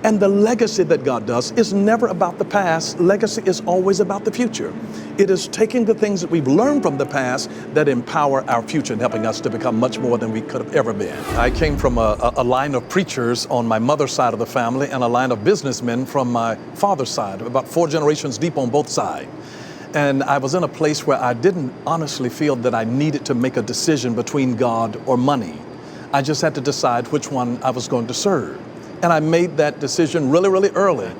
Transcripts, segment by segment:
And the legacy that God does is never about the past. Legacy is always about the future. It is taking the things that we've learned from the past that empower our future and helping us to become much more than we could have ever been. I came from a line of preachers on my mother's side of the family and a line of businessmen from my father's side, about 4 generations deep on both sides. And I was in a place where I didn't honestly feel that I needed to make a decision between God or money. I just had to decide which one I was going to serve. And I made that decision really, really early.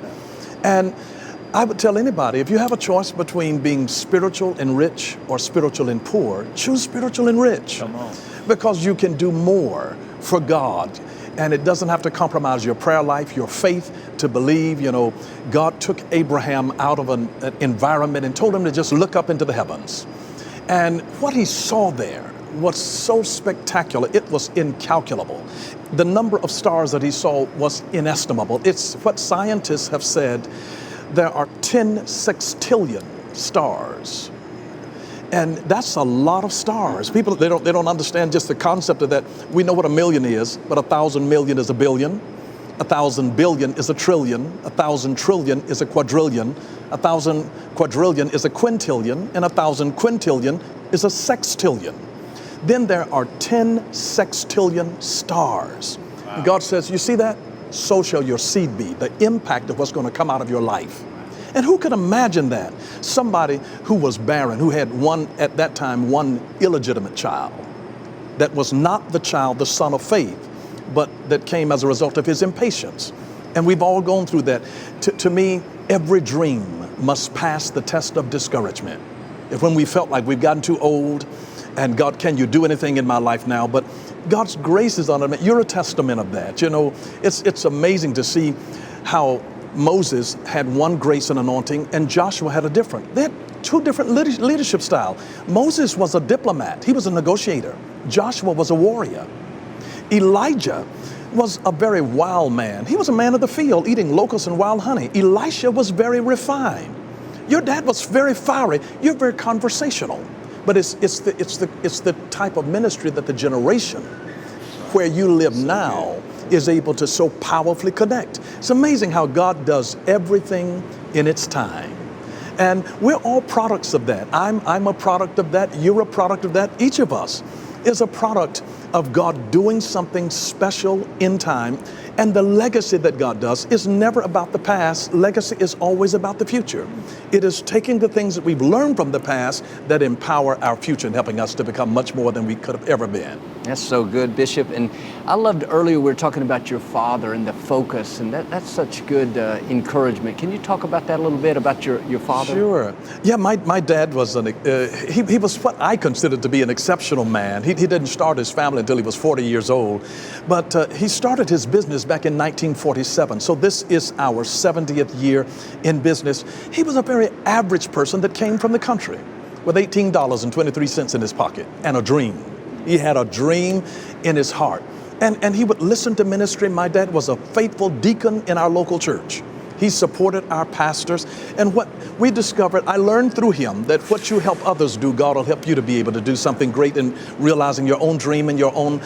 And I would tell anybody, if you have a choice between being spiritual and rich or spiritual and poor, choose spiritual and rich. Come on. Because you can do more for God. And it doesn't have to compromise your prayer life, your faith to believe. You know, God took Abraham out of an environment and told him to just look up into the heavens. And what he saw there was so spectacular, it was incalculable. The number of stars that he saw was inestimable. It's what scientists have said, there are 10 sextillion stars. And that's a lot of stars. People, they don't understand just the concept of that. We know what a million is, but 1,000 million is a billion. 1,000 billion is a trillion. 1,000 trillion is a quadrillion. 1,000 quadrillion is a quintillion. And 1,000 quintillion is a sextillion. Then there are 10 sextillion stars. Wow. And God says, you see that? So shall your seed be, the impact of what's going to come out of your life. And who could imagine that? Somebody who was barren, who had at that time, one illegitimate child that was not the child, the son of faith, but that came as a result of his impatience. And we've all gone through that. To me, every dream must pass the test of discouragement. If when we felt like we've gotten too old, and God, can you do anything in my life now? But God's grace is on it. You're a testament of that. You know, it's amazing to see how Moses had one grace and anointing and Joshua had a different. They had 2 different leadership styles. Moses was a diplomat. He was a negotiator. Joshua was a warrior. Elijah was a very wild man. He was a man of the field eating locusts and wild honey. Elisha was very refined. Your dad was very fiery. You're very conversational. But it's the type of ministry that the generation where you live now is able to so powerfully connect. It's amazing how God does everything in its time. And we're all products of that. I'm a product of that. You're a product of that. Each of us is a product of God doing something special in time. And the legacy that God does is never about the past. Legacy is always about the future. It is taking the things that we've learned from the past that empower our future and helping us to become much more than we could have ever been. That's so good, Bishop. And I loved earlier we were talking about your father and the focus, and that's such good encouragement. Can you talk about that a little bit, about your father? Sure. Yeah, my dad was he was what I considered to be an exceptional man. He didn't start his family until he was 40 years old, but he started his business back in 1947. So this is our 70th year in business. He was a very average person that came from the country with $18.23 in his pocket and a dream. He had a dream in his heart. And he would listen to ministry. My dad was a faithful deacon in our local church. He supported our pastors. And what we discovered, I learned through him that what you help others do, God will help you to be able to do something great in realizing your own dream in your own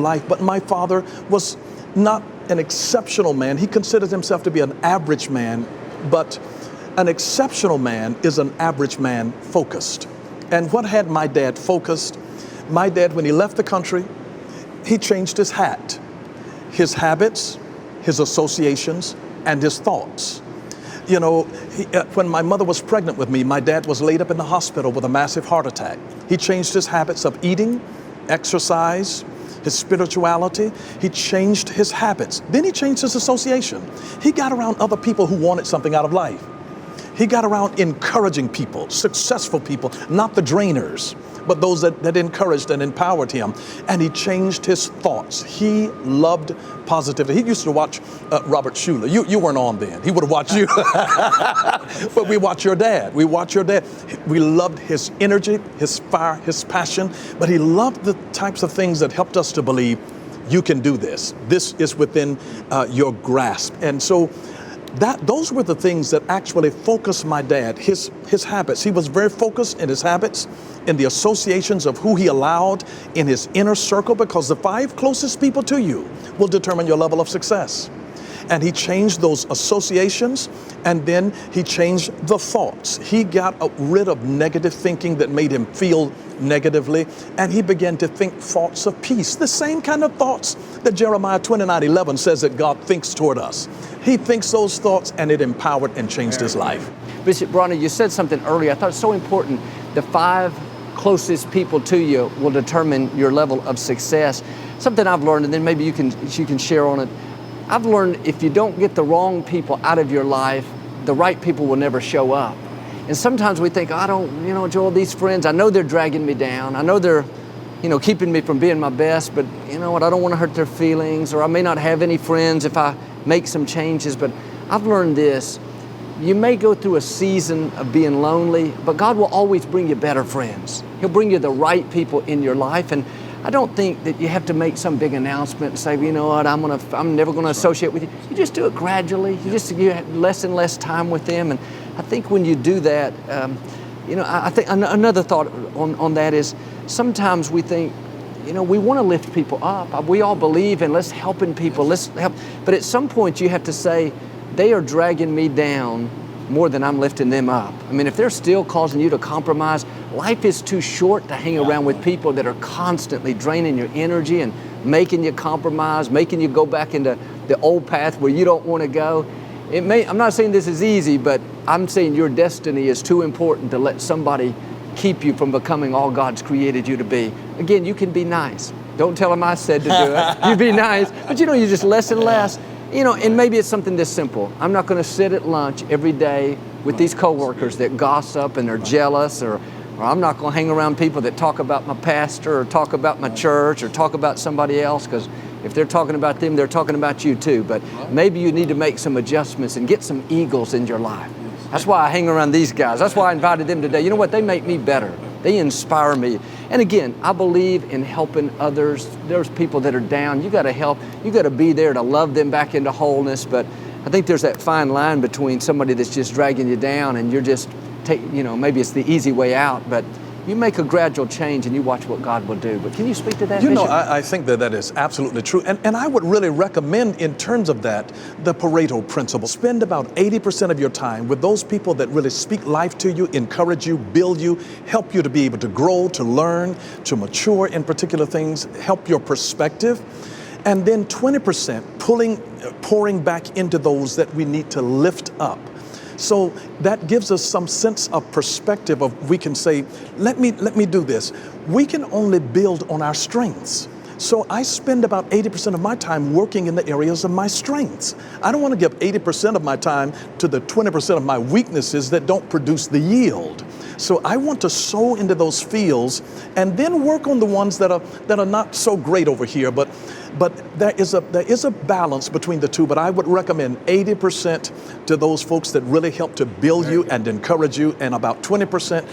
life. But my father was not an exceptional man. He considered himself to be an average man, but an exceptional man is an average man focused. And what had my dad focused? My dad, when he left the country, he changed his hat, his habits, his associations, and his thoughts. You know, when my mother was pregnant with me, my dad was laid up in the hospital with a massive heart attack. He changed his habits of eating, exercise, his spirituality. He changed his habits. Then he changed his association. He got around other people who wanted something out of life. He got around encouraging people, successful people, not the drainers, but those that encouraged and empowered him. And he changed his thoughts. He loved positivity. He used to watch Robert Schuller. You weren't on then. He would have watched you. But we watch your dad. We watch your dad. We loved his energy, his fire, his passion, but he loved the types of things that helped us to believe you can do this. This is within your grasp. And so those were the things that actually focused my dad, his habits. He was very focused in his habits, in the associations of who he allowed in his inner circle, because the 5 closest people to you will determine your level of success. And he changed those associations, and then he changed the thoughts. He got rid of negative thinking that made him feel negatively, and he began to think thoughts of peace, the same kind of thoughts that Jeremiah 29:11 says that God thinks toward us. He thinks those thoughts, and it empowered and changed his life. Bishop Bronner, you said something earlier. I thought it's so important. The 5 closest people to you will determine your level of success. Something I've learned, and then maybe you can share on it. I've learned if you don't get the wrong people out of your life, the right people will never show up. And sometimes we think, I don't, Joel, these friends, I know they're dragging me down. I know they're, keeping me from being my best, but you know what, I don't want to hurt their feelings, or I may not have any friends if I make some changes. But I've learned this. You may go through a season of being lonely, but God will always bring you better friends. He'll bring you the right people in your life. And I don't think that you have to make some big announcement and say, you know what, I'm never going to associate with you. You just do it gradually. You have less and less time with them. And I think when you do that, I think another thought on that is sometimes we think, we want to lift people up. We all believe in let's helping people, let's help. But at some point you have to say, they are dragging me down more than I'm lifting them up. I mean, if they're still causing you to compromise, life is too short to hang around with people that are constantly draining your energy and making you compromise, making you go back into the old path where you don't want to go. I'm not saying this is easy, but I'm saying your destiny is too important to let somebody keep you from becoming all God's created you to be. Again, you can be nice. Don't tell them I said to do it. You be nice, but you just less and less. And maybe it's something this simple. I'm not going to sit at lunch every day with these coworkers that gossip and are jealous, or I'm not going to hang around people that talk about my pastor or talk about my church or talk about somebody else, because if they're talking about them, they're talking about you too. But maybe you need to make some adjustments and get some eagles in your life. That's why I hang around these guys. That's why I invited them today. You know what? They make me better. They inspire me. And again, I believe in helping others. There's people that are down. You got to help. You got to be there to love them back into wholeness. But I think there's that fine line between somebody that's just dragging you down and you're just, maybe it's the easy way out. But you make a gradual change and you watch what God will do. But can you speak to that, Bishop? I think that is absolutely true. And I would really recommend, in terms of that, the Pareto principle. Spend about 80% of your time with those people that really speak life to you, encourage you, build you, help you to be able to grow, to learn, to mature in particular things, help your perspective. And then 20% pouring back into those that we need to lift up. So that gives us some sense of perspective of, we can say, let me do this. We can only build on our strengths. So I spend about 80% of my time working in the areas of my strengths. I don't want to give 80% of my time to the 20% of my weaknesses that don't produce the yield. So I want to sow into those fields and then work on the ones that are not so great over here. But there is a balance between the two. But I would recommend 80% to those folks that really help to build you and encourage you, and about 20%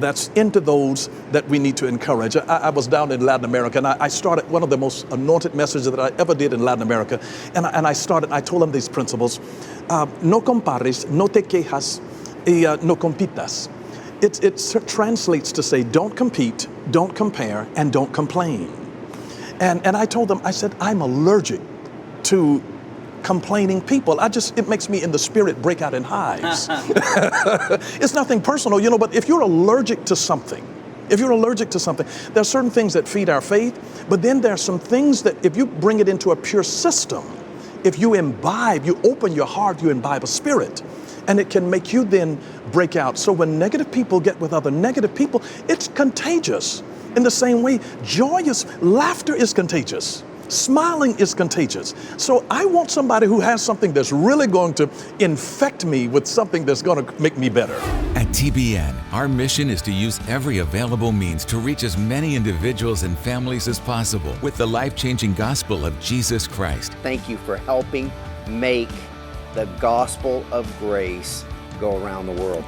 that's into those that we need to encourage. I was down in Latin America, and I started one of the most anointed messages that I ever did in Latin America. And I told them these principles. No compares, no te quejas, y no compitas. It translates to say, don't compete, don't compare, and don't complain. And I told them, I said, I'm allergic to complaining people. It makes me in the spirit break out in hives. It's nothing personal, but if you're allergic to something, there are certain things that feed our faith, but then there are some things that if you bring it into a pure system, if you open your heart, you imbibe a spirit, and it can make you then break out. So when negative people get with other negative people, it's contagious. In the same way, laughter is contagious. Smiling is contagious. So I want somebody who has something that's really going to infect me with something that's going to make me better. At TBN, our mission is to use every available means to reach as many individuals and families as possible with the life-changing gospel of Jesus Christ. Thank you for helping make the gospel of grace go around the world.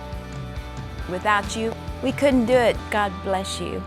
Without you, we couldn't do it. God bless you.